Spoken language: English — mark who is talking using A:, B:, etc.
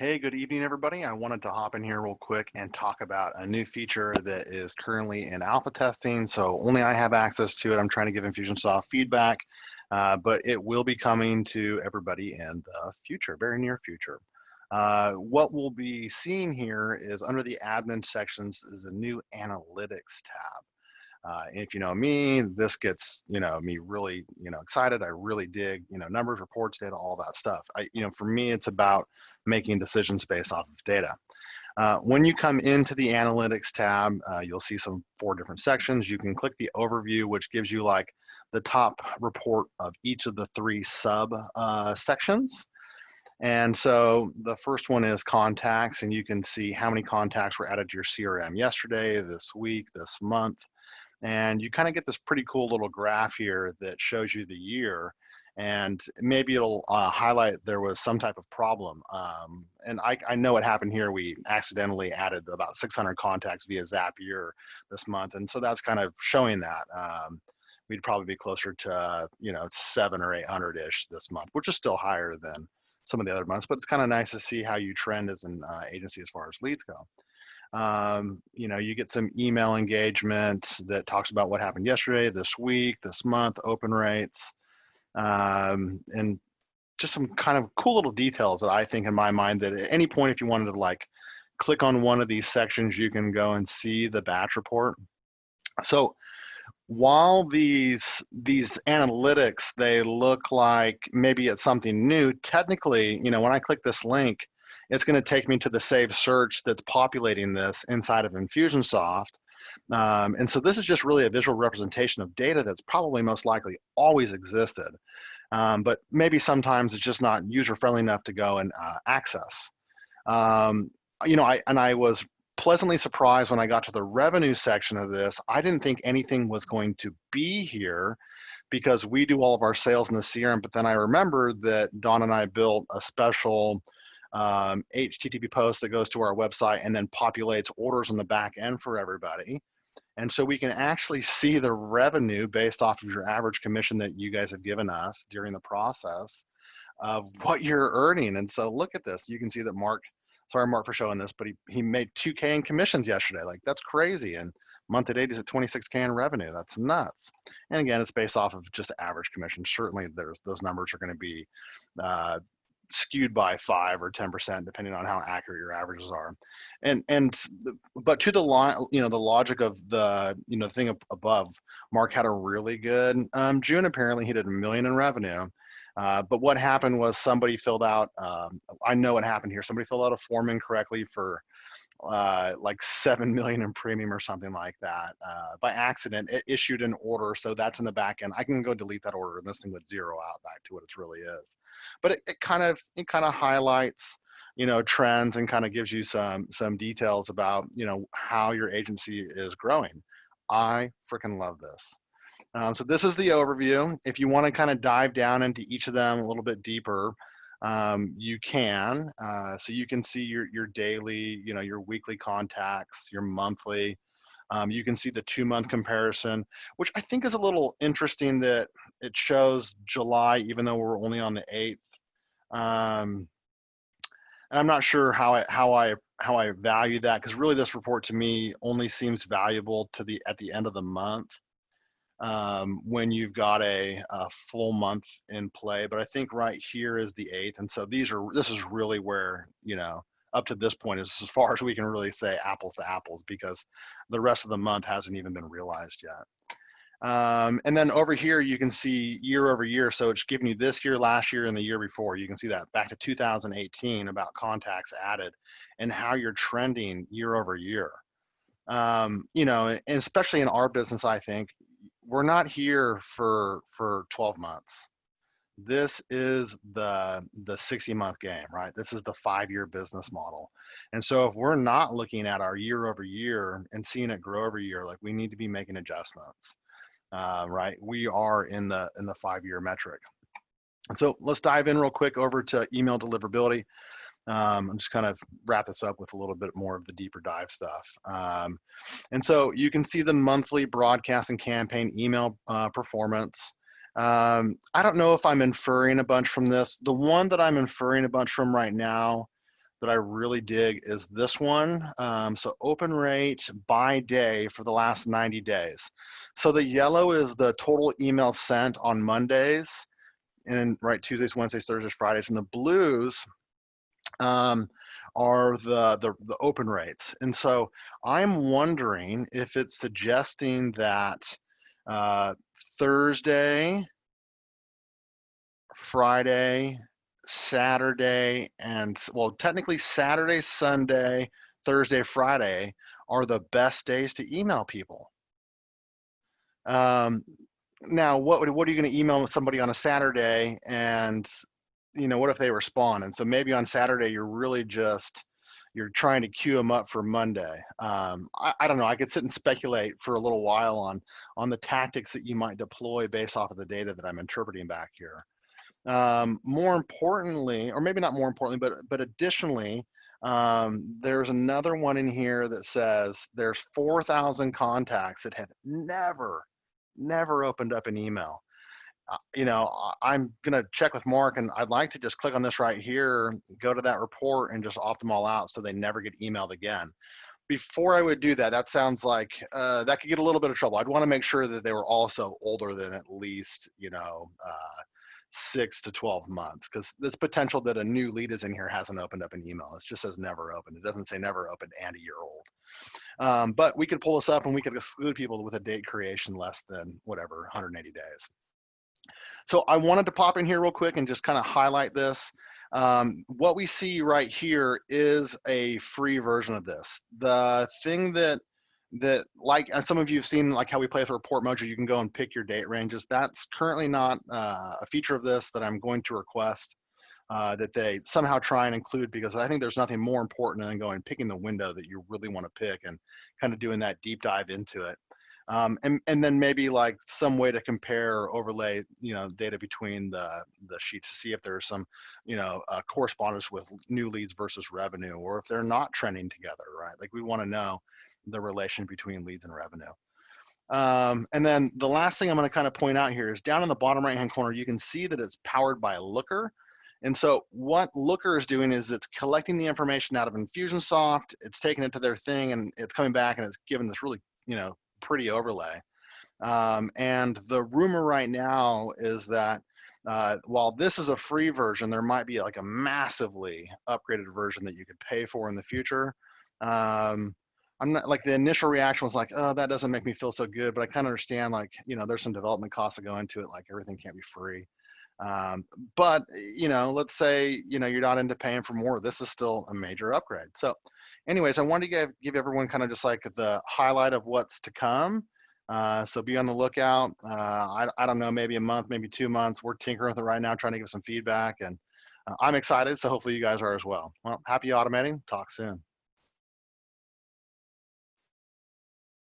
A: Hey, good evening, everybody. I wanted to hop in here real quick and talk about a new feature that is currently in alpha testing. So only I have access to it. I'm trying to give Infusionsoft feedback, but it will be coming to everybody in the future, very near future. What we'll be seeing here is under the admin sections is a new analytics tab. And if you know me, this gets, me really, excited. I really dig, numbers, reports, data, all that stuff. For me, it's about making decisions based off of data. When you come into the analytics tab, you'll see some 4 different sections. You can click the overview, which gives you like the top report of each of the 3 sub sections. And so the first one is contacts, and you can see how many contacts were added to your CRM yesterday, this week, this month. And you kind of get this pretty cool little graph here that shows you the year, and maybe it'll highlight there was some type of problem. And I know what happened here. We accidentally added about 600 contacts via Zapier this month, and so that's kind of showing that. We'd probably be closer to 7 or 800-ish this month, which is still higher than some of the other months, but it's kind of nice to see how you trend as an agency as far as leads go. You get some email engagement that talks about what happened yesterday, this week, this month, open rates, and just some kind of cool little details that I think in my mind that at any point, if you wanted to like click on one of these sections, you can go and see the batch report. So while these analytics, they look like maybe it's something new, technically, when I click this link, it's going to take me to the saved search that's populating this inside of Infusionsoft. And so this is just really a visual representation of data that's probably most likely always existed. But maybe sometimes it's just not user-friendly enough to go and access. I was pleasantly surprised when I got to the revenue section of this. I didn't think anything was going to be here because we do all of our sales in the CRM, but then I remember that Dawn and I built a special HTTP post that goes to our website and then populates orders on the back end for everybody. And so we can actually see the revenue based off of your average commission that you guys have given us during the process of what you're earning. And so look at this. You can see that sorry, Mark, for showing this, but he made 2K in commissions yesterday. Like, that's crazy. And month to date, he's at 26K in revenue. That's nuts. And again, it's based off of just average commission. Certainly, those numbers are going to be skewed by 5 or 10%, depending on how accurate your averages are. But to the line, the logic of the thing above, Mark had a really good June. Apparently, he did $1 million in revenue. But what happened was somebody filled out, I know what happened here. Somebody filled out a form incorrectly for like 7 million in premium or something like that. By accident, it issued an order. So that's in the back end. I can go delete that order and this thing would zero out back to what it really is. But it kind of highlights, trends and kind of gives you some details about, how your agency is growing. I freaking love this. So this is the overview. If you want to kind of dive down into each of them a little bit deeper, you can. So you can see your daily, your weekly contacts, your monthly. You can see the 2-month comparison, which I think is a little interesting that it shows July, even though we're only on the 8th. And I'm not sure how I value that, because really this report to me only seems valuable at the end of the month. When you've got a full month in play. But I think right here is the 8th. And so this is really where, up to this point is as far as we can really say apples to apples, because the rest of the month hasn't even been realized yet. And then over here, you can see year over year. So it's giving you this year, last year, and the year before. You can see that back to 2018 about contacts added and how you're trending year over year. And especially in our business, I think, we're not here for 12 months. This is the 60-month game, right? This is the 5-year business model. And so if we're not looking at our year over year and seeing it grow over year, like, we need to be making adjustments, right? We are in the 5-year metric. And so let's dive in real quick over to email deliverability. I'm just kind of wrap this up with a little bit more of the deeper dive stuff. And so you can see the monthly broadcast and campaign email performance. I don't know if I'm inferring a bunch from this. The one that I'm inferring a bunch from right now that I really dig is this one. So open rate by day for the last 90 days. So the yellow is the total emails sent on Mondays, and right, Tuesdays, Wednesdays, Thursdays, Fridays, and the blues are the open rates. And so I'm wondering if it's suggesting that Thursday, Friday, Saturday, and well, technically Saturday, Sunday, Thursday, Friday are the best days to email people. Um, Now, what are you going to email somebody on a Saturday, and what if they respond? And so maybe on Saturday you're trying to queue them up for Monday. I don't know. I could sit and speculate for a little while on the tactics that you might deploy based off of the data that I'm interpreting back here. More importantly, or maybe not more importantly, but additionally, there's another one in here that says there's 4,000 contacts that have never opened up an email. I'm gonna check with Mark, and I'd like to just click on this right here, go to that report, and just opt them all out so they never get emailed again. Before I would do that, that sounds like that could get a little bit of trouble. I'd want to make sure that they were also older than at least 6 to 12 months, because there's potential that a new lead is in here hasn't opened up an email. It just says never opened. It doesn't say never opened and a year old. But we could pull this up and we could exclude people with a date creation less than whatever 180 days. So I wanted to pop in here real quick and just kind of highlight this. What we see right here is a free version of this. The thing that like some of you have seen, like how we play with report mojo, you can go and pick your date ranges. That's currently not a feature of this that I'm going to request that they somehow try and include, because I think there's nothing more important than going picking the window that you really want to pick and kind of doing that deep dive into it. And then maybe like some way to compare or overlay, data between the sheets to see if there's some, correspondence with new leads versus revenue, or if they're not trending together, right? Like we want to know the relation between leads and revenue. And then the last thing I'm going to kind of point out here is down in the bottom right-hand corner, you can see that it's powered by Looker. And so what Looker is doing is it's collecting the information out of Infusionsoft, it's taking it to their thing, and it's coming back and it's giving this really, pretty overlay. And the rumor right now is that while this is a free version, there might be like a massively upgraded version that you could pay for in the future. I'm not, like, the initial reaction was like, oh, that doesn't make me feel so good, but I kind of understand, like, there's some development costs that go into it, like everything can't be free. But let's say you're not into paying for more, this is still a major upgrade. So anyways, I wanted to give everyone kind of just like the highlight of what's to come. So be on the lookout. I don't know, maybe a month, maybe 2 months. We're tinkering with it right now, trying to give some feedback, and I'm excited. So hopefully you guys are as well. Well, happy automating. Talk soon.